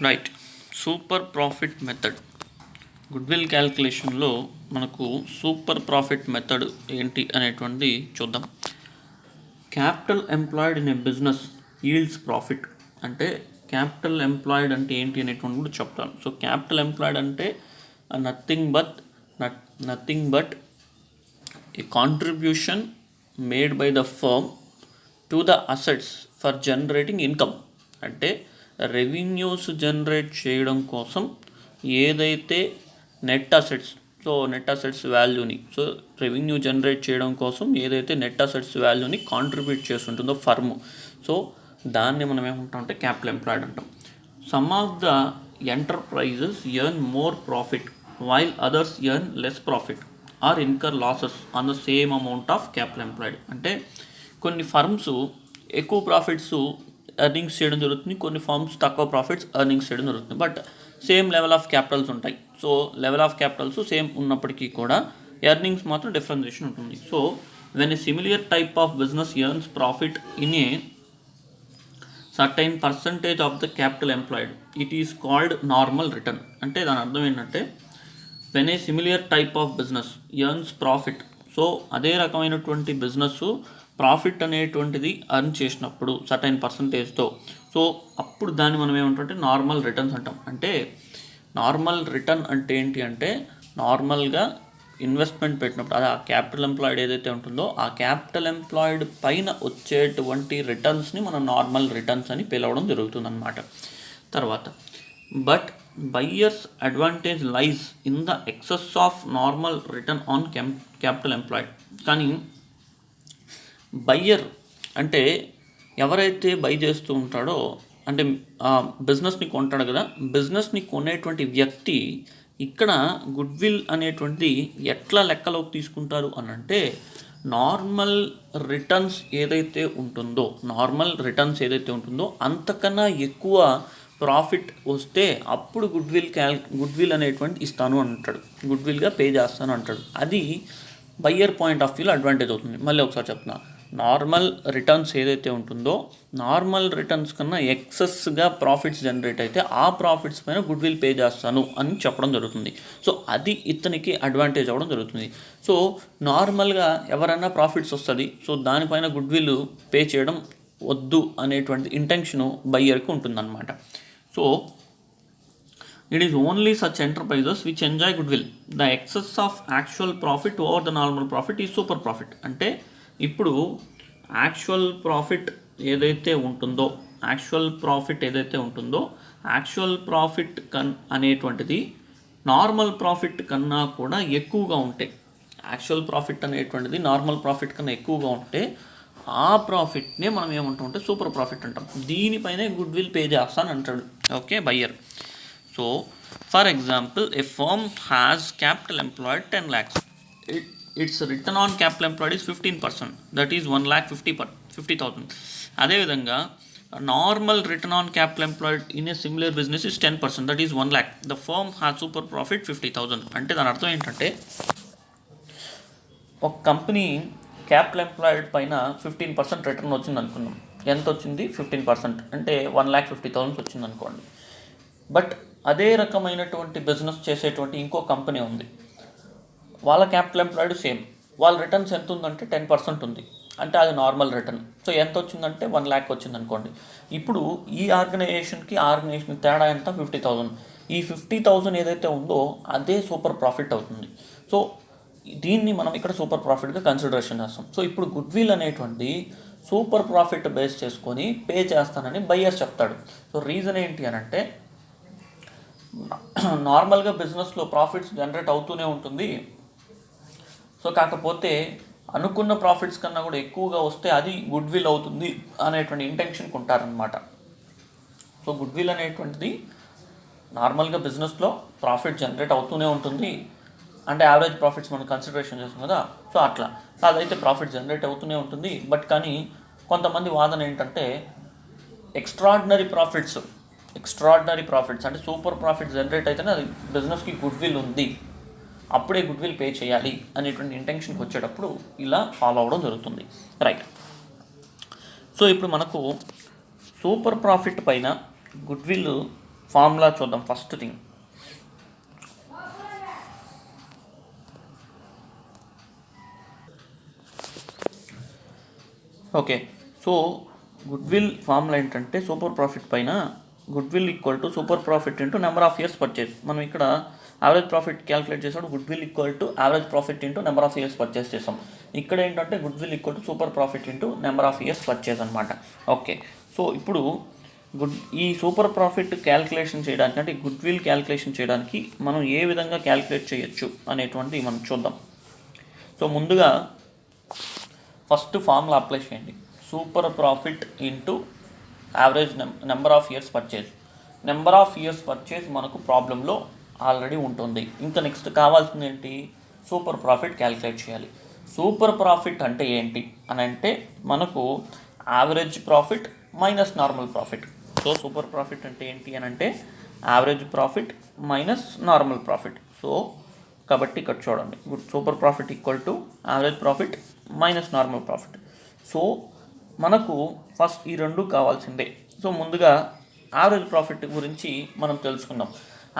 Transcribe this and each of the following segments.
Right. Super profit method goodwill క్యాల్కులేషన్లో మనకు super profit method ఏంటి అనేటువంటిది చూద్దాం. Capital employed in a business yields profit అంటే క్యాపిటల్ ఎంప్లాయిడ్ అంటే ఏంటి అనేటువంటి కూడా చెప్తాను. సో క్యాపిటల్ ఎంప్లాయిడ్ అంటే nothing but a contribution made by the firm to the assets for generating income. అంటే రెవెన్యూస్ జనరేట్ చేయడం కోసం ఏదైతే నెట్ అసెట్స్ వాల్యూని రెవెన్యూ జనరేట్ చేయడం కోసం ఏదైతే నెట్ అసెట్స్ వాల్యూని కాంట్రిబ్యూట్ చేస్తుంటుందో ఫర్మ్, సో దాన్ని మనం ఏమంటాం అంటే క్యాపిటల్ ఎంప్లాయిడ్ అంటాం. Some of the enterprises earn more profit while others earn less profit or incur losses on the same amount of capital employed. అంటే కొన్ని ఫర్మ్స్ ఎక్కువ ప్రాఫిట్స్ ఎర్నింగ్స్ చేయడం జరుగుతుంది, కొన్ని ఫర్మ్స్ తక్కువ ప్రాఫిట్స్ ఎర్నింగ్స్ చేయడం జరుగుతుంది. But same level of capitals ఉంటాయి. So level of capitals same ఉన్నప్పటికీ కూడా ఎర్నింగ్స్ మాత్రం డిఫరెన్షియేషన్ ఉంటుంది. So when a similar type of business earns profit in a certain percentage of the capital employed it is called normal return. అంటే దాని అర్థం ఏంటంటే when a similar type of business earns profit, so అదే రకమైనటువంటి business profit అనేటువంటిది earn చేసినప్పుడు certain పర్సంటేజ్తో, so అప్పుడు దాన్ని మనం ఏమంటే నార్మల్ రిటర్న్స్ అంటాం. అంటే నార్మల్ రిటర్న్ అంటే ఏంటి అంటే నార్మల్గా ఇన్వెస్ట్మెంట్ పెట్టినప్పుడు అది ఆ క్యాపిటల్ ఎంప్లాయిడ్ ఏదైతే ఉంటుందో ఆ క్యాపిటల్ ఎంప్లాయిడ్ పైన వచ్చేటువంటి రిటర్న్స్ని మనం నార్మల్ రిటర్న్స్ అని పిలవడం జరుగుతుందన్నమాట. తర్వాత but buyers advantage lies in the excess of normal return on capital employed. కానీ బయ్యర్ అంటే ఎవరైతే బై చేస్తూ ఉంటాడో అంటే బిజినెస్ని కొంటాడు కదా, బిజినెస్ని కొనేటువంటి వ్యక్తి ఇక్కడ గుడ్విల్ అనేటువంటిది ఎట్లా లెక్కలోకి తీసుకుంటారు అని అంటే నార్మల్ రిటర్న్స్ ఏదైతే ఉంటుందో అంతకన్నా ఎక్కువ ప్రాఫిట్ వస్తే అప్పుడు గుడ్విల్ అనేటువంటి ఇస్తాను అంటాడు, గుడ్విల్గా పే చేస్తాను అంటాడు. అది బయ్యర్ పాయింట్ ఆఫ్ వ్యూలో అడ్వాంటేజ్ అవుతుంది. మళ్ళీ ఒకసారి చెప్తున్నా, నార్మల్ రిటర్న్స్ ఏదైతే ఉంటుందో నార్మల్ రిటర్న్స్ కన్నా ఎక్సెస్గా ప్రాఫిట్స్ జనరేట్ అయితే ఆ ప్రాఫిట్స్ పైన గుడ్విల్ పే చేస్తాను అని చెప్పడం జరుగుతుంది. సో అది ఇతనికి అడ్వాంటేజ్ అవ్వడం జరుగుతుంది. సో నార్మల్గా ఎవరైనా ప్రాఫిట్స్ వస్తుంది, సో దానిపైన గుడ్విల్ పే చేయడం వద్దు అనేటువంటి ఇంటెన్షను బయ్యర్కి ఉంటుందన్నమాట. So it is only such enterprises which enjoy goodwill. The excess of actual profit over the normal profit is super profit. అంటే ఇప్పుడు యాక్చువల్ ప్రాఫిట్ ఏదైతే ఉంటుందో యాక్చువల్ ప్రాఫిట్ అనేటువంటిది నార్మల్ ప్రాఫిట్ కన్నా కూడా ఎక్కువగా ఉంటాయి. యాక్చువల్ ప్రాఫిట్ అనేటువంటిది నార్మల్ ప్రాఫిట్ కన్నా ఎక్కువగా ఉంటే ఆ ప్రాఫిట్నే మనం ఏమంటామంటే సూపర్ ప్రాఫిట్ అంటాం. దీనిపైనే గుడ్విల్ పే చేస్తాను అంటాడు okay buyer. So, for example, a firm has capital employed 10 lakhs. Its return on capital employed is 15%. That is 1,50,000. అదేవిధంగా normal return on capital employed in a similar business is 10%. That is 1 lakh. The firm has super profit 50,000. అంటే దాని అర్థం ఏంటంటే ఒక company capital employed పైన 15% return వచ్చింది అనుకున్నాం. ఎంత వచ్చింది? 15%. అంటే 1,50,000 వచ్చింది అనుకోండి. బట్ అదే రకమైనటువంటి బిజినెస్ చేసేటువంటి ఇంకో కంపెనీ ఉంది, వాళ్ళ క్యాపిటల్ ఎంప్లాయిడ్ సేమ్, వాళ్ళ రిటర్న్స్ ఎంత ఉందంటే 10% ఉంది. అంటే అది నార్మల్ రిటర్న్. సో ఎంత వచ్చిందంటే 1 lakh వచ్చింది అనుకోండి. ఇప్పుడు ఈ ఆర్గనైజేషన్కి తేడా ఎంత? 50,000. ఈ 50,000 ఏదైతే ఉందో అదే సూపర్ ప్రాఫిట్ అవుతుంది. సో దీన్ని మనం ఇక్కడ సూపర్ ప్రాఫిట్గా కన్సిడరేషన్ చేస్తాం. సో ఇప్పుడు గుడ్విల్ అనేటువంటి సూపర్ ప్రాఫిట్ బేస్ చేసుకొని పే చేస్తానని బయ్యర్ చెప్తాడు. సో రీజన్ ఏంటి అని అంటే నార్మల్గా బిజినెస్లో ప్రాఫిట్స్ జనరేట్ అవుతూనే ఉంటుంది. సో కాకపోతే అనుకున్న ప్రాఫిట్స్ కన్నా కూడా ఎక్కువగా వస్తే అది గుడ్విల్ అవుతుంది అనేటువంటి ఇంటెన్షన్కి ఉంటారనమాట. సో గుడ్విల్ అనేటువంటిది నార్మల్గా బిజినెస్లో ప్రాఫిట్ జనరేట్ అవుతూనే ఉంటుంది. అంటే యావరేజ్ ప్రాఫిట్స్ మనం కన్సిడరేషన్ చేస్తాం కదా, సో అట్లా అదైతే ప్రాఫిట్ జనరేట్ అవుతూనే ఉంటుంది. బట్ కానీ కొంతమంది వాదన ఏంటంటే ఎక్స్ట్రాడినరీ ప్రాఫిట్స్ అంటే సూపర్ ప్రాఫిట్ జనరేట్ అయితేనే అది బిజినెస్కి గుడ్విల్ ఉంది, అప్పుడే గుడ్విల్ పే చేయాలి అనేటువంటి ఇంటెన్షన్కి వచ్చేటప్పుడు ఇలా ఫాలో అవ్వడం జరుగుతుంది. రైట్. సో ఇప్పుడు మనకు సూపర్ ప్రాఫిట్ పైన గుడ్విల్ ఫార్ములా చూద్దాం. First thing okay. So goodwill formula ఏంటంటే సూపర్ ప్రాఫిట్ పైన goodwill equal to super profit into number of years purchase. మనం ఇక్కడ యావరేజ్ ప్రాఫిట్ క్యాలిక్యులేట్ చేసాడు, goodwill equal to average profit into number of years purchase చేసాం. ఇక్కడ ఏంటంటే goodwill equal to super profit into number of years purchase అనమాట. Okay. So ఇప్పుడు ఈ super profit calculation చేయడానికి అంటే గుడ్విల్ క్యాలిక్యులేషన్ చేయడానికి మనం ఏ విధంగా క్యాలిక్యులేట్ చేయొచ్చు అనేటువంటిది మనం చూద్దాం. సో ముందుగా ఫస్ట్ ఫార్ములా అప్లై చేయండి. Super profit into average number of years purchase. Number of years purchase మనకు ప్రాబ్లంలో ఆల్రెడీ ఉంటుంది. ఇంకా నెక్స్ట్ కావాల్సింది ఏంటి? సూపర్ ప్రాఫిట్ క్యాలిక్యులేట్ చేయాలి. సూపర్ ప్రాఫిట్ అంటే ఏంటి అని అంటే మనకు average profit minus normal profit. So super profit అంటే ఏంటి అని అంటే average profit minus normal profit. So కాబట్టి ఇక్కడ చూడండి, super profit equal to average profit minus normal profit. So మనకు ఫస్ట్ ఈ రెండు కావాల్సిందే. సో ముందుగా యావరేజ్ ప్రాఫిట్ గురించి మనం తెలుసుకుందాం.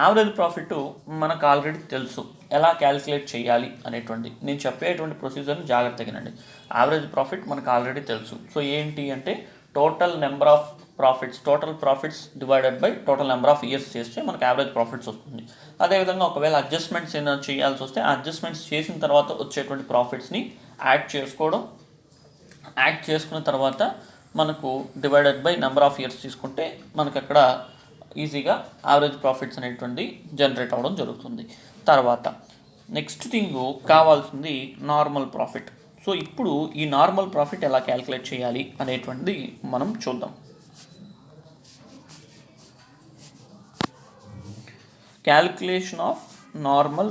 యావరేజ్ ప్రాఫిట్ మనకు ఆల్రెడీ తెలుసు, ఎలా క్యాలిక్యులేట్ చేయాలి అనేటువంటి. నేను చెప్పేటువంటి ప్రొసీజర్ని జాగ్రత్తగా వినండి. యావరేజ్ ప్రాఫిట్ మనకు ఆల్రెడీ తెలుసు. సో ఏంటి అంటే total number of profits, total profits divided by total number of years చేస్తే మనకు యావరేజ్ ప్రాఫిట్స్ వస్తుంది. అదేవిధంగా ఒకవేళ అడ్జస్ట్మెంట్స్ ఏమైనా చేయాల్సి వస్తే ఆ అడ్జస్ట్మెంట్స్ చేసిన తర్వాత వచ్చేటువంటి ప్రాఫిట్స్ని యాడ్ చేసుకోవడం, యాడ్ చేసుకున్న తర్వాత మనకు divided by number of years తీసుకుంటే మనకు అక్కడ ఈజీగా యావరేజ్ ప్రాఫిట్స్ అనేటువంటి జనరేట్ అవ్వడం జరుగుతుంది. తర్వాత నెక్స్ట్ థింగ్ కావాల్సింది నార్మల్ ప్రాఫిట్. సో ఇప్పుడు ఈ నార్మల్ ప్రాఫిట్ ఎలా క్యాలిక్యులేట్ చేయాలి అనేటువంటిది మనం చూద్దాం. Calculation of normal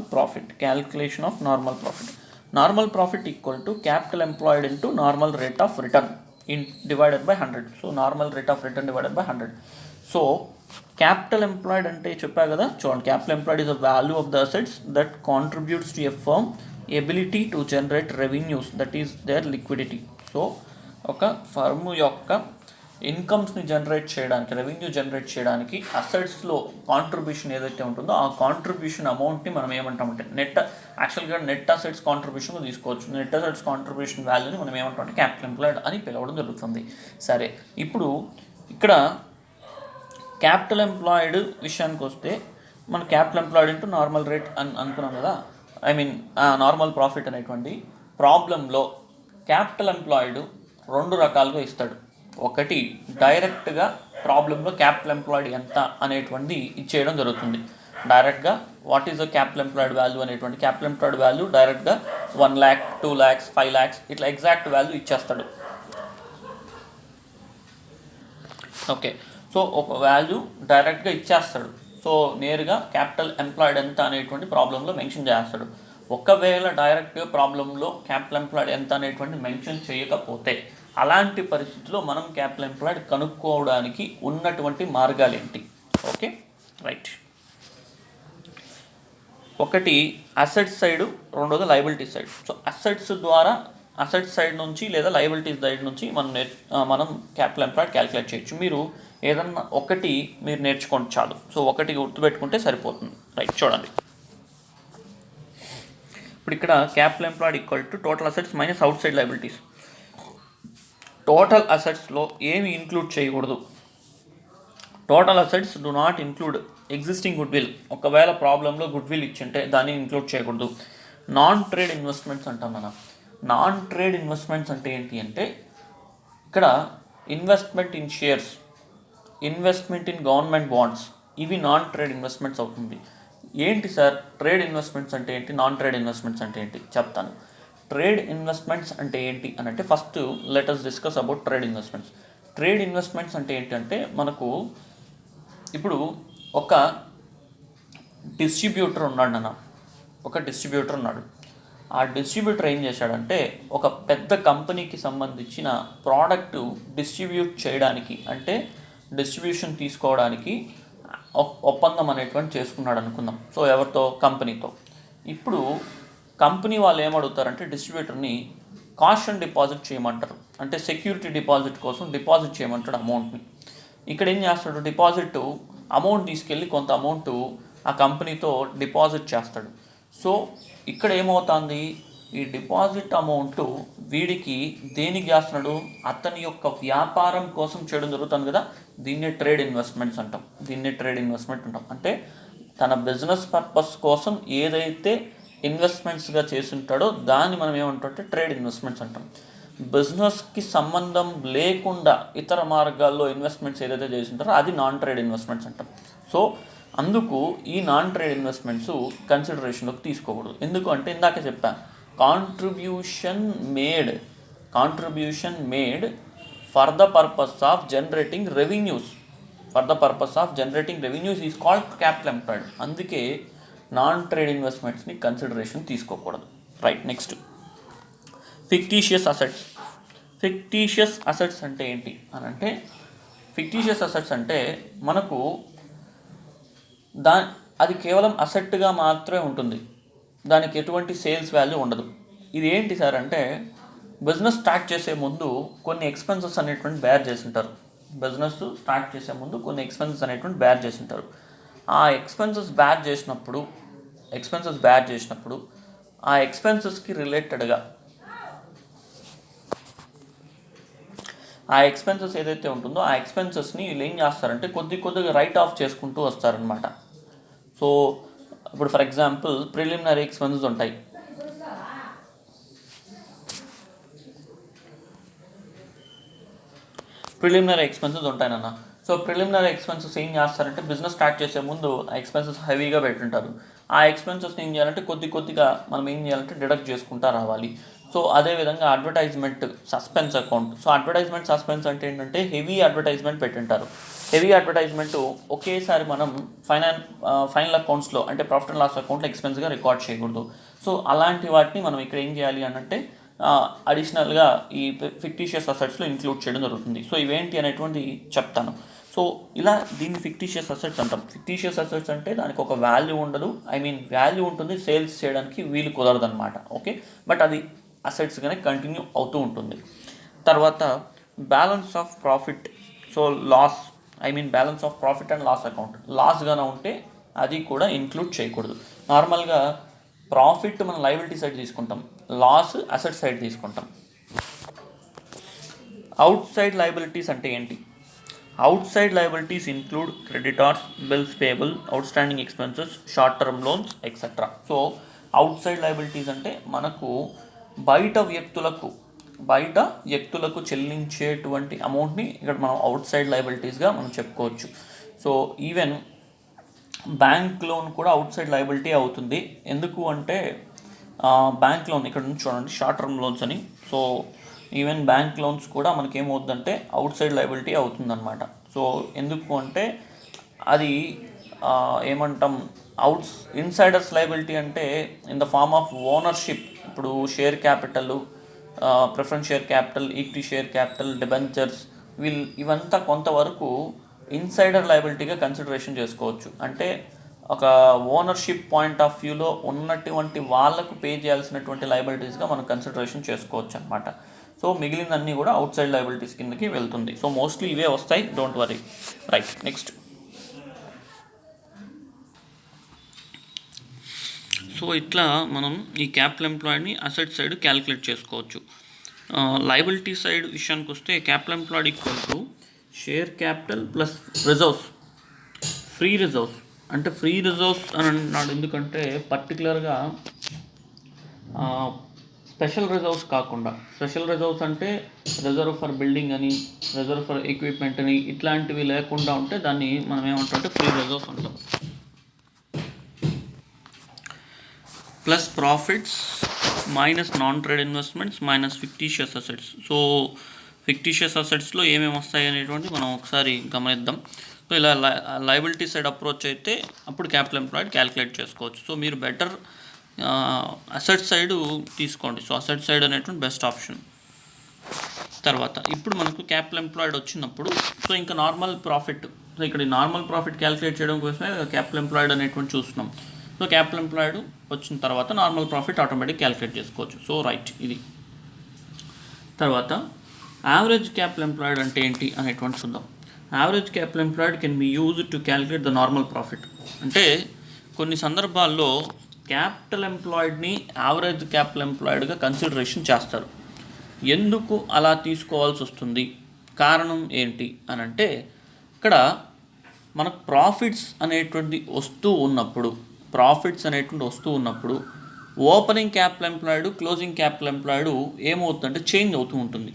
profit. Normal profit equal to capital employed into normal rate of return divided by 100. So normal rate of return divided by 100. So capital employed అంటే చెప్పా కదా, చూడండి, capital employed is the value of the assets that contributes to a firm ability to generate revenues, that is their liquidity. So ఒక firm యొక్క ఇన్కమ్స్ని generate చేయడానికి, revenue generate చేయడానికి అసెట్స్లో కాంట్రిబ్యూషన్ ఏదైతే ఉంటుందో ఆ కాంట్రిబ్యూషన్ అమౌంట్ని మనం ఏమంటామంటే యాక్చువల్గా నెట్ అసెట్స్ కాంట్రిబ్యూషన్ తీసుకోవచ్చు. నెట్ అసెట్స్ కాంట్రిబ్యూషన్ వాల్యూని మనం ఏమంటామంటే క్యాపిటల్ ఎంప్లాయిడ్ అని పిలవడం జరుగుతుంది. సరే, ఇప్పుడు ఇక్కడ క్యాపిటల్ ఎంప్లాయిడ్ విషయానికి వస్తే మన capital employed into normal rate అని అనుకున్నాం కదా, నార్మల్ ప్రాఫిట్ అనేటువంటి ప్రాబ్లంలో క్యాపిటల్ ఎంప్లాయిడ్ రెండు రకాలుగా ఇస్తాడు. ఒకటి డైరెక్ట్గా ప్రాబ్లంలో క్యాపిటల్ ఎంప్లాయిడ్ ఎంత అనేటువంటిది ఇచ్చేయడం జరుగుతుంది. డైరెక్ట్గా what is the capital employed value అనేటువంటి క్యాపిటల్ ఎంప్లాయిడ్ వాల్యూ డైరెక్ట్గా 1 lakh, 2 lakhs, 5 lakhs ఇట్లా ఎగ్జాక్ట్ వాల్యూ ఇచ్చేస్తాడు. ఓకే. సో ఒక వాల్యూ డైరెక్ట్గా ఇచ్చేస్తాడు. సో నేరుగా క్యాపిటల్ ఎంప్లాయిడ్ ఎంత అనేటువంటి ప్రాబ్లంలో మెన్షన్ చేస్తాడు. ఒకవేళ డైరెక్ట్గా ప్రాబ్లంలో క్యాపిటల్ ఎంప్లాయిడ్ ఎంత అనేటువంటి మెన్షన్ చేయకపోతే అలాంటి పరిస్థితుల్లో మనం క్యాపిటల్ ఎంప్లాయిడ్ కనుక్కోవడానికి ఉన్నటువంటి మార్గాలు ఏంటి? Okay, right. ఒకటి అసెట్స్ సైడ్, రెండోది liability side. So assets side నుంచి లేదా లయబిలిటీస్ సైడ్ నుంచి మనం క్యాపిటల్ ఎంప్లాయిడ్ క్యాలిక్యులేట్ చేయొచ్చు. మీరు ఏదన్నా ఒకటి మీరు నేర్చుకోండి చాలు. సో ఒకటి గుర్తుపెట్టుకుంటే సరిపోతుంది. రైట్, చూడండి. ఇప్పుడు ఇక్కడ capital employed equal to total assets minus out side liabilities. Total అసెట్స్లో ఏమి ఇంక్లూడ్ చేయకూడదు. Total assets do not include existing goodwill. ఒకవేళ ప్రాబ్లంలో గుడ్విల్ ఇచ్చింటే దాన్ని ఇంక్లూడ్ చేయకూడదు. నాన్ ట్రేడ్ ఇన్వెస్ట్మెంట్స్ అంటాం మనం. నాన్ ట్రేడ్ ఇన్వెస్ట్మెంట్స్ అంటే ఏంటి అంటే ఇక్కడ investment in shares, investment in government bonds, ఇవి నాన్ ట్రేడ్ ఇన్వెస్ట్మెంట్స్ అవుతుంది. ఏంటి సార్ ట్రేడ్ ఇన్వెస్ట్మెంట్స్ అంటే ఏంటి, నాన్ ట్రేడ్ ఇన్వెస్ట్మెంట్స్ అంటే ఏంటి చెప్తాను. ట్రేడ్ ఇన్వెస్ట్మెంట్స్ అంటే ఏంటి అని అంటే first let us discuss about trade investments. Trade investments అంటే ఏంటంటే మనకు ఇప్పుడు ఒక డిస్ట్రిబ్యూటర్ ఉన్నాడు. ఆ డిస్ట్రిబ్యూటర్ ఏం చేశాడంటే ఒక పెద్ద కంపెనీకి సంబంధించిన ప్రోడక్ట్ డిస్ట్రిబ్యూట్ చేయడానికి అంటే డిస్ట్రిబ్యూషన్ తీసుకోవడానికి ఒప్పందం అనేటువంటి చేసుకున్నాడు అనుకుందాం. సో ఎవరితో? కంపెనీతో. ఇప్పుడు కంపెనీ వాళ్ళు ఏమడుగుతారంటే డిస్ట్రిబ్యూటర్ని కాషన్ డిపాజిట్ చేయమంటారు. అంటే సెక్యూరిటీ డిపాజిట్ కోసం డిపాజిట్ చేయమంటాడు అమౌంట్ని. ఇక్కడ ఏం చేస్తాడు, డిపాజిట్ అమౌంట్ తీసుకెళ్ళి కొంత అమౌంట్ ఆ కంపెనీతో డిపాజిట్ చేస్తాడు. సో ఇక్కడ ఏమవుతుంది, ఈ డిపాజిట్ అమౌంట్ వీడికి దేనికి చేస్తున్నాడు, అతని యొక్క వ్యాపారం కోసం చేయడం జరుగుతుంది కదా, దీన్నే ట్రేడ్ ఇన్వెస్ట్మెంట్స్ అంటాం. అంటే తన బిజినెస్ పర్పస్ కోసం ఏదైతే ఇన్వెస్ట్మెంట్స్గా చేసి ఉంటాడో దాన్ని మనం ఏమంటామంటే ట్రేడ్ ఇన్వెస్ట్మెంట్స్ అంటాం. బిజినెస్కి సంబంధం లేకుండా ఇతర మార్గాల్లో ఇన్వెస్ట్మెంట్స్ ఏదైతే చేసి ఉంటారో అది నాన్ ట్రేడ్ ఇన్వెస్ట్మెంట్స్ అంటాం. సో అందుకు ఈ నాన్ ట్రేడ్ ఇన్వెస్ట్మెంట్స్ కన్సిడరేషన్లోకి తీసుకోకూడదు. ఎందుకు అంటే ఇందాక చెప్పాను, contribution made for the purpose of generating revenues is called capital employed. అందుకే నాన్ ట్రేడ్ ఇన్వెస్ట్మెంట్స్ని కన్సిడరేషన్ తీసుకోకూడదు. రైట్, నెక్స్ట్ ఫిక్టీషియస్ అసెట్స్ అంటే ఏంటి అని అంటే, ఫిక్టీషియస్ అసెట్స్ అంటే మనకు అది కేవలం అసెట్గా మాత్రమే ఉంటుంది, దానికి ఎటువంటి సేల్స్ వాల్యూ ఉండదు. ఇది ఏంటి సార్ అంటే, బిజినెస్ స్టార్ట్ చేసే ముందు కొన్ని ఎక్స్పెన్సెస్ అనేటువంటి బేర్ చేసి ఉంటారు. ఆ ఎక్స్పెన్సెస్ బేర్ చేసినప్పుడు ఆ ఎక్స్పెన్సెస్కి రిలేటెడ్గా ఆ ఎక్స్పెన్సెస్ ఏదైతే ఉంటుందో ఆ ఎక్స్పెన్సెస్ని వీళ్ళు ఏం చేస్తారంటే కొద్దిగా రైట్ ఆఫ్ చేసుకుంటూ వస్తారనమాట. సో ఇప్పుడు ఫర్ ఎగ్జాంపుల్ ప్రిలిమినరీ ఎక్స్పెన్సెస్ ఉంటాయి. నాన్న. సో ప్రిలిమినరీ ఎక్స్పెన్సెస్ ఏం చేస్తారంటే బిజినెస్ స్టార్ట్ చేసే ముందు ఆ ఎక్స్పెన్సెస్ హెవీగా పెట్టుంటారు. ఆ ఎక్స్పెన్సెస్ని ఏం చేయాలంటే కొద్దిగా మనం ఏం చేయాలంటే డిడక్ట్ చేసుకుంటా రావాలి. సో అదేవిధంగా advertisement suspense account. So advertisement suspense అంటే ఏంటంటే హెవీ అడ్వర్టైజ్మెంట్ పెట్టింటారు. హెవీ అడ్వర్టైజ్మెంట్ ఒకేసారి మనం ఫైనల్ అకౌంట్స్లో అంటే ప్రాఫిట్ అండ్ లాస్ అకౌంట్లో ఎక్స్పెన్స్గా రికార్డ్ చేయకూడదు. సో అలాంటి వాటిని మనం ఇక్కడ ఏం చేయాలి అని అంటే అడిషనల్గా ఈ ఫిక్టీషియస్ అసెట్స్లో ఇంక్లూడ్ చేయడం జరుగుతుంది. సో ఇవేంటి అనేటువంటి చెప్తాను. సో ఇలా దీన్ని ఫిక్టీషియస్ అసెట్స్ అంటాం. ఫిక్టీషియస్ అసెట్స్ అంటే దానికి ఒక వాల్యూ ఉండదు, వాల్యూ ఉంటుంది, సేల్స్ చేయడానికి వీలు కుదరదు అనమాట. ఓకే, బట్ అది అసెట్స్గానే కంటిన్యూ అవుతూ ఉంటుంది. తర్వాత balance of profit and loss account. లాస్గానే ఉంటే అది కూడా ఇంక్లూడ్ చేయకూడదు. నార్మల్గా ప్రాఫిట్ మనం లయబిలిటీ సైడ్ తీసుకుంటాం, లాస్ అసెట్ సైడ్ తీసుకుంటాం. అవుట్ సైడ్ లయబిలిటీస్ అంటే ఏంటి? Outside liabilities include creditors, bills payable, outstanding expenses, short term loans etcetera. So outside liabilities అంటే మనకు బయట వ్యక్తులకు చెల్లించేటువంటి అమౌంట్ని ఇక్కడ మనం అవుట్ సైడ్ లయబిలిటీస్గా మనం చెప్పుకోవచ్చు. సో ఈవెన్ బ్యాంక్ లోన్ కూడా అవుట్ సైడ్ లయబిలిటీ అవుతుంది. ఎందుకు అంటే బ్యాంక్ లోన్ ఇక్కడ నుంచి చూడండి, షార్ట్ టర్మ్ లోన్స్ అని. సో ఈవెన్ బ్యాంక్ లోన్స్ కూడా మనకేమవుతుందంటే అవుట్ సైడ్ లయబిలిటీ అవుతుందన్నమాట. సో ఎందుకు అంటే అది ఏమంటాం, ఇన్సైడర్స్ లయబిలిటీ అంటే in the form of ownership. ఇప్పుడు share capital, preference share capital, equity share capital, debentures, ఇవంతా కొంతవరకు ఇన్సైడర్ లయబిలిటీగా కన్సిడరేషన్ చేసుకోవచ్చు. అంటే ఒక ఓనర్షిప్ పాయింట్ ఆఫ్ వ్యూలో ఉన్నటువంటి వాళ్ళకు పే చేయాల్సినటువంటి లయబిలిటీస్గా మనం కన్సిడరేషన్ చేసుకోవచ్చు అనమాట. సో మిగిలినన్నీ కూడా అవుట్ సైడ్ లయబిలిటీస్ కిందకి వెళ్తుంది. సో మోస్ట్లీ ఇవే వస్తాయి, don't worry. Right, next. So ఇట్లా మనం ఈ క్యాపిటల్ ఎంప్లాయిడ్ని అసెట్ సైడ్ క్యాలిక్యులేట్ చేసుకోవచ్చు. లయబిలిటీ సైడ్ విషయానికి వస్తే capital employed equal to share capital plus reserves. Free reserves అంటే ఫ్రీ రిజర్వ్స్ అని అన్నాడు ఎందుకంటే పర్టికులర్గా స్పెషల్ రిజర్వ్స్ కాకుండా, స్పెషల్ రిజర్వ్స్ అంటే రిజర్వ్ ఫర్ బిల్డింగ్ అని, రిజర్వ్ ఫర్ ఎక్విప్మెంట్ అని ఇట్లాంటివి లేకుండా ఉంటే దాన్ని మనం ఏమంటామంటే ఫ్రీ రిజర్వ్స్ అంటాం. Plus profits minus non trade investments minus fictitious assets. So fictitious అసెట్స్లో ఏమేమి వస్తాయి అనేటువంటి మనం ఒకసారి గమనిద్దాం. సో ఇలా లయబిలిటీ సైడ్ అప్రోచ్ అయితే అప్పుడు క్యాపిటల్ ఎంప్లాయిడ్ క్యాలిక్యులేట్ చేసుకోవచ్చు. సో మీరు బెటర్ అసెట్ సైడ్ తీసుకోండి. సో అసెట్ సైడ్ అనేటువంటి బెస్ట్ ఆప్షన్. తర్వాత ఇప్పుడు మనకు క్యాపిటల్ ఎంప్లాయిడ్ వచ్చినప్పుడు సో ఇంకా నార్మల్ ప్రాఫిట్. సో ఇక్కడ నార్మల్ ప్రాఫిట్ క్యాలిక్యులేట్ చేయడం కోసమే క్యాపిటల్ ఎంప్లాయిడ్ అనేటువంటి చూస్తున్నాం. సో క్యాపిటల్ ఎంప్లాయిడ్ వచ్చిన తర్వాత నార్మల్ ప్రాఫిట్ ఆటోమేటిక్ క్యాలిక్యులేట్ చేసుకోవచ్చు. సో రైట్, ఇది. తర్వాత యావరేజ్ క్యాపిటల్ ఎంప్లాయిడ్ అంటే ఏంటి అనేటువంటి చూద్దాం. Average capital employed can be used to calculate the normal profit. అంటే కొన్ని సందర్భాల్లో క్యాపిటల్ ఎంప్లాయిడ్ని యావరేజ్ క్యాపిటల్ ఎంప్లాయిడ్గా కన్సిడరేషన్ చేస్తారు. ఎందుకు అలా తీసుకోవాల్సి వస్తుంది, కారణం ఏంటి అని అంటే, ఇక్కడ మనకు ప్రాఫిట్స్ అనేటువంటి వస్తూ ఉన్నప్పుడు opening capital employed closing capital employed ఏమవుతుందంటే చేంజ్ అవుతూ ఉంటుంది.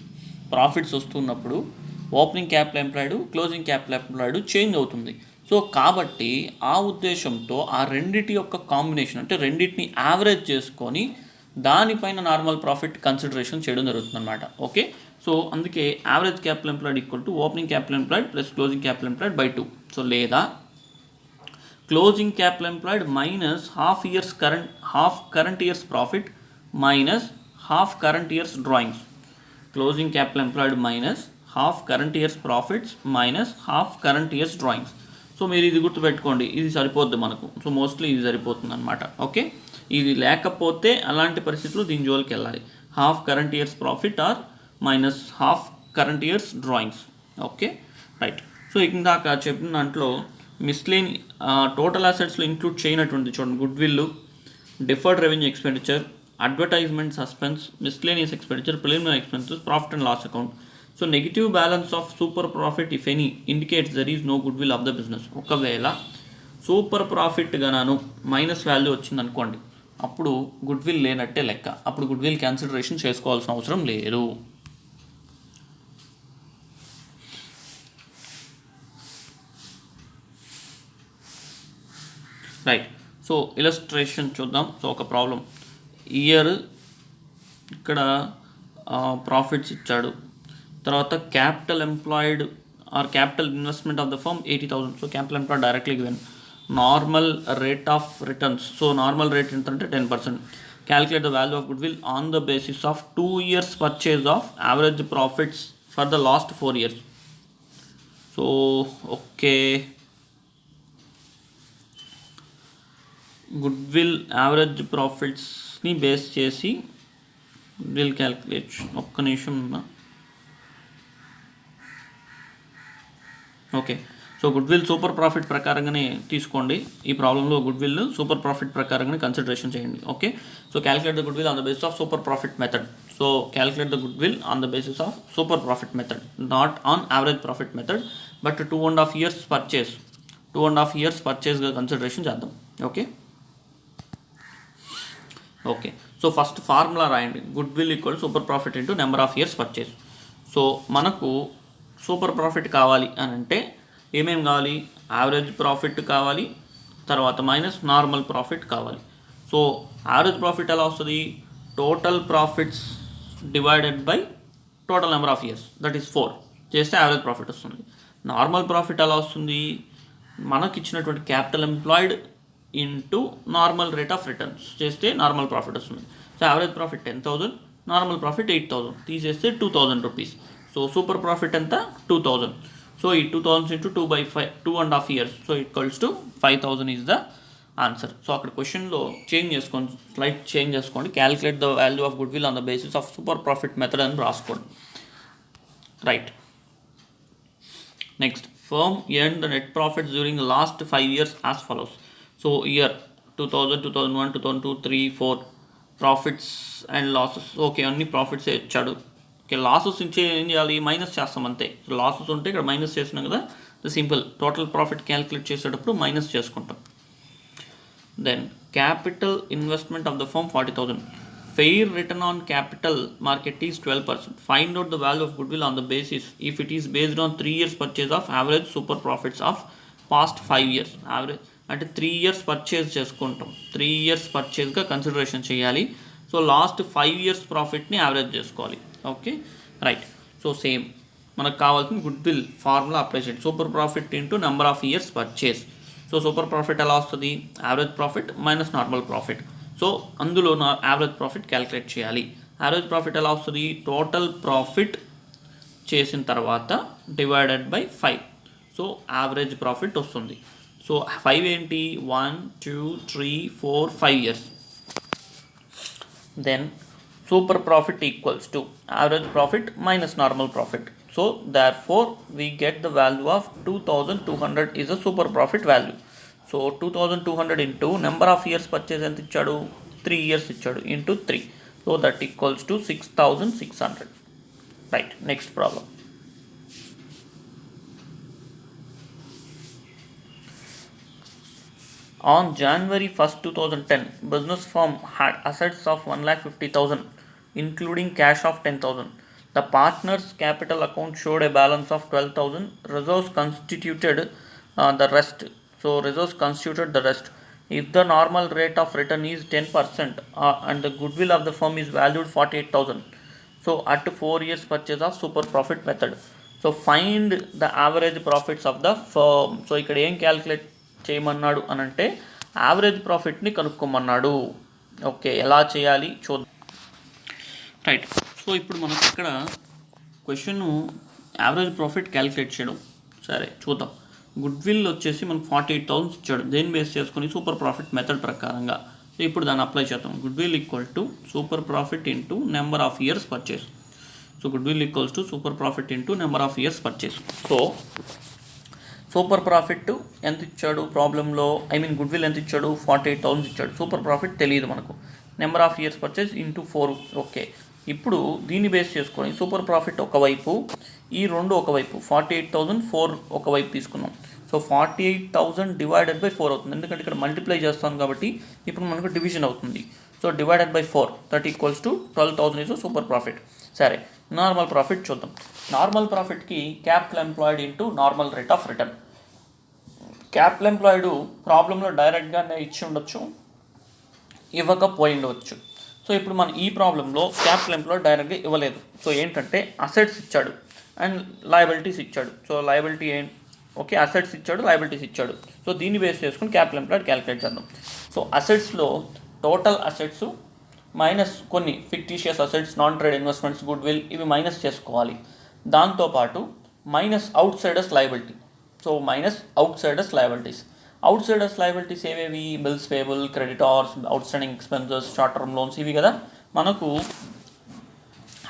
ప్రాఫిట్స్ వస్తున్నప్పుడు opening capital employed closing capital employed change అవుతుంది. సో కాబట్టి ఆ ఉద్దేశంతో ఆ రెండిటి యొక్క కాంబినేషన్, అంటే రెండింటిని యావరేజ్ చేసుకొని దానిపైన నార్మల్ ప్రాఫిట్ కన్సిడరేషన్ చేయడం జరుగుతుంది అనమాట. ఓకే, సో అందుకే average capital employed equal to opening capital employed plus closing capital employed by 2. So లేదా closing capital employed minus half current years profit minus half current years drawings. Closing capital employed minus half current years profits minus half current years drawings. So మీరు ఇది గుర్తుపెట్టుకోండి, ఇది సరిపోద్ది మనకు. So mostly ఇది సరిపోతుంది అనమాట. ఓకే, ఇది లేకపోతే అలాంటి పరిస్థితుల్లో దీని జోలికి వెళ్ళాలి. Half current years profit or minus half current years drawings. Okay, right. So ఇందాక చెప్పిన దాంట్లో మిస్లేని టోటల్ అసెట్స్లో ఇంక్లూడ్ చేయనటువంటి చూడండి, goodwill, deferred revenue expenditure, advertisement suspense, miscellaneous expenditure, preliminary expenses, profit and loss account. So negative balance of super profit if any indicates there is no goodwill of the business. ఒకవేళ super profit గాను minus value వచ్చింది అనుకోండి, అప్పుడు good will లేనట్టే లెక్క. అప్పుడు good will consideration చేసుకోవాల్సిన అవసరం లేదు. రైట్. సో ఇలస్ట్రేషన్ చూద్దాం. సో ఒక ప్రాబ్లం, ఇయర్ ఇక్కడ ప్రాఫిట్స్ ఇచ్చాడు, తర్వాత capital employed or capital investment of the firm 80,000. So capital employed directly given. Normal rate of returns, so normal rate ఎంత అంటే 10%. Calculate the value of goodwill on the basis of 2 years purchase of average profits for the last 4 years. So okay, goodwill average ప్రాఫిట్స్ని base చేసి good will క్యాలిక్యులేషన్, ఒక్క నిమిషం ఉన్నా. Okay, so goodwill super profit ప్రకారంగానే తీసుకోండి. ఈ ప్రాబ్లంలో గుడ్ విల్ సూపర్ ప్రాఫిట్ ప్రకారంగానే కన్సిడరేషన్ చేయండి. Okay, so calculate the goodwill on the basis of super profit method. So calculate the goodwill on the basis of super profit method, not on average profit method, but 2.5 years purchase, 2.5 years పర్చేస్గా consideration చేద్దాం. Okay okay so first formula రాయండి, goodwill equal super profit into number of years purchase. So మనకు super profit కావాలి అని అంటే ఏమేమి కావాలి, average profit కావాలి, తర్వాత మైనస్ నార్మల్ ప్రాఫిట్ కావాలి. సో యావరేజ్ ప్రాఫిట్ ఎలా వస్తుంది, total profits divided by total number of years, that is 4 చేస్తే యావరేజ్ ప్రాఫిట్ వస్తుంది. నార్మల్ ప్రాఫిట్ ఎలా వస్తుంది, మనకి ఇచ్చినటువంటి capital employed into normal rate of returns చేస్తే నార్మల్ ప్రాఫిట్ వస్తుంది. So average profit 10,000, normal profit 8,000, తీసేస్తే 2,000 రూపీస్. సో సూపర్ ప్రాఫిట్ ఎంత 2,000. సో ఈ 2,000 into 2/5, 2.5 years, so equals to 5,000 is the answer. So అక్కడ క్వశ్చన్లో చేంజ్ చేసుకోండి, స్లైడ్ చేంజ్ చేసుకోండి, calculate the value of goodwill on the basis of super profit method అని రాసుకోండి. Right. Next, firm earn the net profits during the last 5 years as follows. So year 2000, 2001, 2002, 3, 4 profits and losses. Okay, అన్ని ప్రాఫిట్సే ఇచ్చాడు. Okay, losses ఇచ్చే ఏం చేయాలి, minus చేస్తాం అంతే. లాసెస్ ఉంటే ఇక్కడ మైనస్ చేసినాం కదా, సింపుల్. టోటల్ ప్రాఫిట్ క్యాలిక్యులేట్ చేసేటప్పుడు మైనస్ చేసుకుంటాం. Then capital investment of the firm 40,000. Fair return on capital market is 12%. Find out the value of goodwill on the basis if it is based on 3 years purchase of average super profits of past 5 years. Average అంటే 3 years purchase చేసుకుంటాం, 3 years పర్చేజ్గా consideration చేయాలి. So last 5 years ప్రాఫిట్ని average చేసుకోవాలి. Okay, right. So same మనకు కావాల్సిన goodwill formula apply చేయండి, super profit into number of years purchase. So super profit ఎలా వస్తుంది, average profit minus normal profit. So అందులో యావరేజ్ ప్రాఫిట్ క్యాలిక్యులేట్ చేయాలి. Average profit ఎలా వస్తుంది, టోటల్ ప్రాఫిట్ చేసిన తర్వాత divided by 5. So average profit వస్తుంది. సో 5 ఏంటి, 1, 2, 3, 4, 5 years. Then super profit equals to average profit minus normal profit. So therefore we get the value of 2200 is a super profit value. So 2200 into number of years purchase ఎంత ఇచ్చాడు, 3 years ఇచ్చాడు, into 3. So that equals to 6600. Right, next problem. On January 1st, 2010, business firm had assets of 1,50,000, including cash of 10,000. The partners' capital account showed a balance of 12,000. Reserves constituted the rest. So reserves constituted the rest. If the normal rate of return is 10% and the goodwill of the firm is valued 48,000. So at 4 years purchase of super profit method. So find the average profits of the firm. So ఇక్కడ ఏం calculate చేయమన్నాడు అని అంటే average ప్రాఫిట్ని కనుక్కోమన్నాడు. Okay, ఎలా చేయాలి చూద్దాం. Right, so ఇప్పుడు మనకు ఇక్కడ క్వశ్చన్ యావరేజ్ ప్రాఫిట్ క్యాలిక్యులేట్ చేయడం. సరే చూద్దాం. గుడ్విల్ వచ్చేసి మనకు 48,000 ఇచ్చాడు, దేని బేస్ చేసుకొని సూపర్ ప్రాఫిట్ మెథడ్ ప్రకారంగా. సో ఇప్పుడు దాన్ని అప్లై చేద్దాం. Goodwill equal to super profit into number of years purchase. So goodwill equals to super profit into number of years purchase. So super profit ఎంత ఇచ్చాడు ప్రాబ్లంలో, గుడ్విల్ ఎంత ఇచ్చాడు, 48,000 ఇచ్చాడు. సూపర్ ప్రాఫిట్ తెలియదు మనకు. Number of years purchase into 4. Okay, ఇప్పుడు దీన్ని బేస్ చేసుకొని సూపర్ ప్రాఫిట్ ఒకవైపు, ఈ రెండు ఒకవైపు, 48,000 4 ఒకవైపు తీసుకున్నాం. సో 48,000 డివైడెడ్ బై 4 అవుతుంది, ఎందుకంటే ఇక్కడ మల్టిప్లై చేస్తాం కాబట్టి ఇప్పుడు మనకు డివిజన్ అవుతుంది. So divided by 4, that equals to 12,000 is super profit. సరే, నార్మల్ ప్రాఫిట్ చూద్దాం. నార్మల్ ప్రాఫిట్కి capital employed into normal rate of return. Capital employed ప్రాబ్లంలో డైరెక్ట్గానే ఇచ్చి ఉండొచ్చు, ఇవ్వకపోయి ఉండవచ్చు. సో ఇప్పుడు మన ఈ ప్రాబ్లంలో క్యాపిటల్ ఎంప్లాయిడ్ డైరెక్ట్గా ఇవ్వలేదు. సో ఏంటంటే అసెట్స్ ఇచ్చాడు అండ్ లయబిలిటీస్ ఇచ్చాడు. సో లయబిలిటీ ఓకే, అసెట్స్ ఇచ్చాడు, లయబిలిటీస్ ఇచ్చాడు. సో దీన్ని బేస్ చేసుకుని క్యాపిటల్ ఎంప్లాయిడ్ క్యాలిక్యులేట్ చేద్దాం. సో అసెట్స్లో టోటల్ అసెట్స్ మైనస్ కొన్ని fictitious assets, non trade investments, goodwill, ఇవి మైనస్ చేసుకోవాలి. దాంతోపాటు minus outsiders liability. So minus outsiders liabilities. Outsiders liabilities ఏవేవి, bills payable, creditors, outstanding expenses, short term loans, ఇవి కదా. మనకు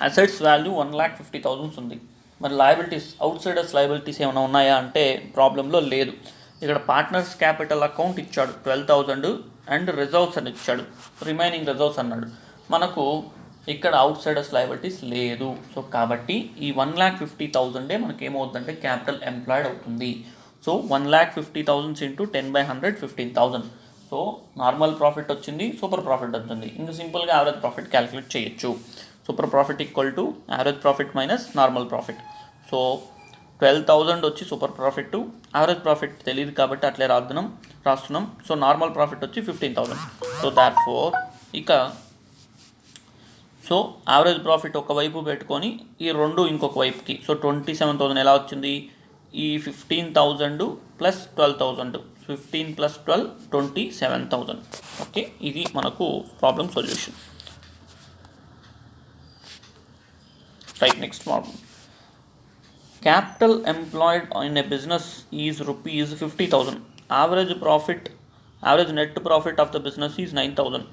assets value 1,50,000 ఉంది. మరి లయబిలిటీస్, అవుట్ సైడర్స్ లయబిలిటీస్ ఏమైనా ఉన్నాయా అంటే ప్రాబ్లంలో లేదు. ఇక్కడ పార్ట్నర్స్ క్యాపిటల్ అకౌంట్ ఇచ్చాడు 12,000 అండ్ రిజర్వ్స్ అని ఇచ్చాడు, రిమైనింగ్ రిజర్వ్స్ అన్నాడు. మనకు ఇక్కడ అవుట్ సైడర్స్ లయబిలిటీస్ లేదు. సో కాబట్టి ఈ 1,50,000 మనకి ఏమవుతుందంటే క్యాపిటల్ ఎంప్లాయిడ్ అవుతుంది. So 1,50,000 into 10/100 15,000. So normal profit వచ్చింది, సూపర్ ప్రాఫిట్ వచ్చింది. ఇంకా సింపుల్గా యావరేజ్ ప్రాఫిట్ క్యాలిక్యులేట్ చేయొచ్చు. Super profit equal to average profit minus normal profit. So 12,000 వచ్చి సూపర్ ప్రాఫిట్, యావరేజ్ ప్రాఫిట్ తెలియదు కాబట్టి అట్లే రాస్తున్నాం. సో నార్మల్ ప్రాఫిట్ వచ్చి 15,000. సో దాట్ఫోర్ ఇక సో యావరేజ్ ప్రాఫిట్ ఒకవైపు పెట్టుకొని ఈ రెండు ఇంకొక వైపుకి, సో 27,000 ఎలా వచ్చింది, ఈ 15,000 ప్లస్ 12,000, 15 ప్లస్ 12 27,000. ఓకే, ఇది మనకు problem solution. Right, next problem. Capital employed in a business is rupees 50,000. Average net profit of the business is 9,000.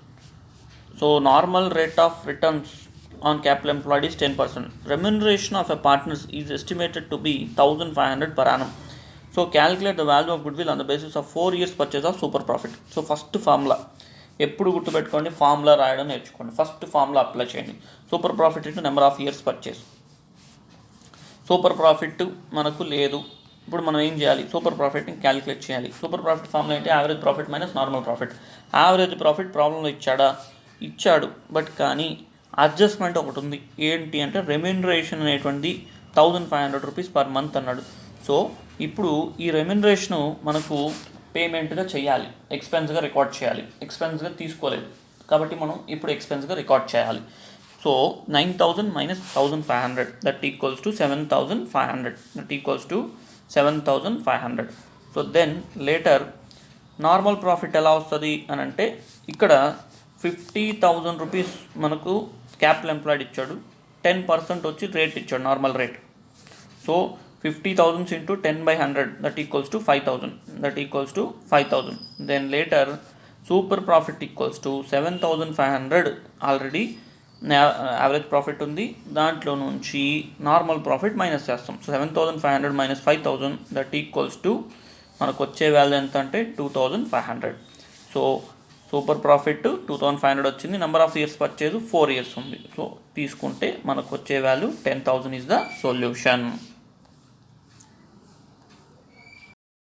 So normal rate of returns on capital employed is 10%. Remuneration of a partner is estimated to be 1,500 per annum. So calculate the value of goodwill on the basis of 4 years purchase of super profit. So first formula ఎప్పుడు గుర్తుపెట్టుకోండి, formula రాయడం నేర్చుకోండి. First formula apply చేయండి. Super profit into number of years purchase. Super profit మనకు లేదు, ఇప్పుడు మనం ఏం చేయాలి, సూపర్ ప్రాఫిట్ని క్యాలిక్యులేట్ చేయాలి. సూపర్ ప్రాఫిట్ ఫార్ములా ఏంటి, average profit minus normal profit. Average profit ప్రాబ్లంలో ఇచ్చాడు, బట్ కానీ అడ్జస్ట్మెంట్ ఒకటి ఉంది. ఏంటి అంటే రెమ్యూనరేషన్ అనేటువంటిది 1,500 రూపీస్ పర్ మంత్ అన్నాడు. సో ఇప్పుడు ఈ రెమ్యూనరేషను మనకు పేమెంట్గా చేయాలి, ఎక్స్పెన్స్గా రికార్డ్ చేయాలి. ఎక్స్పెన్స్గా తీసుకోలేదు కాబట్టి మనం ఇప్పుడు ఎక్స్పెన్స్గా రికార్డ్ చేయాలి. So 9,000 minus 1,500, that equals to 7,500. That equals to 7,500. So then later normal profit ఎలా వస్తుంది అని అంటే ఇక్కడ 50,000 రూపీస్ మనకు క్యాపిటల్ ఎంప్లాయిడ్ ఇచ్చాడు, 10% వచ్చి రేట్ ఇచ్చాడు, normal rate. So 50,000 into 10/100, that equals to 5,000. Then later super profit equals to 7,500 already average profit ఉంది, దాంట్లో నుంచి నార్మల్ ప్రాఫిట్ మైనస్ చేస్తాం. So 7,500 minus 5,000 that equals to మనకు వచ్చే వాల్యూ ఎంత అంటే 2,500. సో సూపర్ ప్రాఫిట్ 2,500 వచ్చింది. Number of years purchase 4 years ఉంది. సో తీసుకుంటే మనకు వచ్చే వాల్యూ 10,000 ఇస్ ద సొల్యూషన్.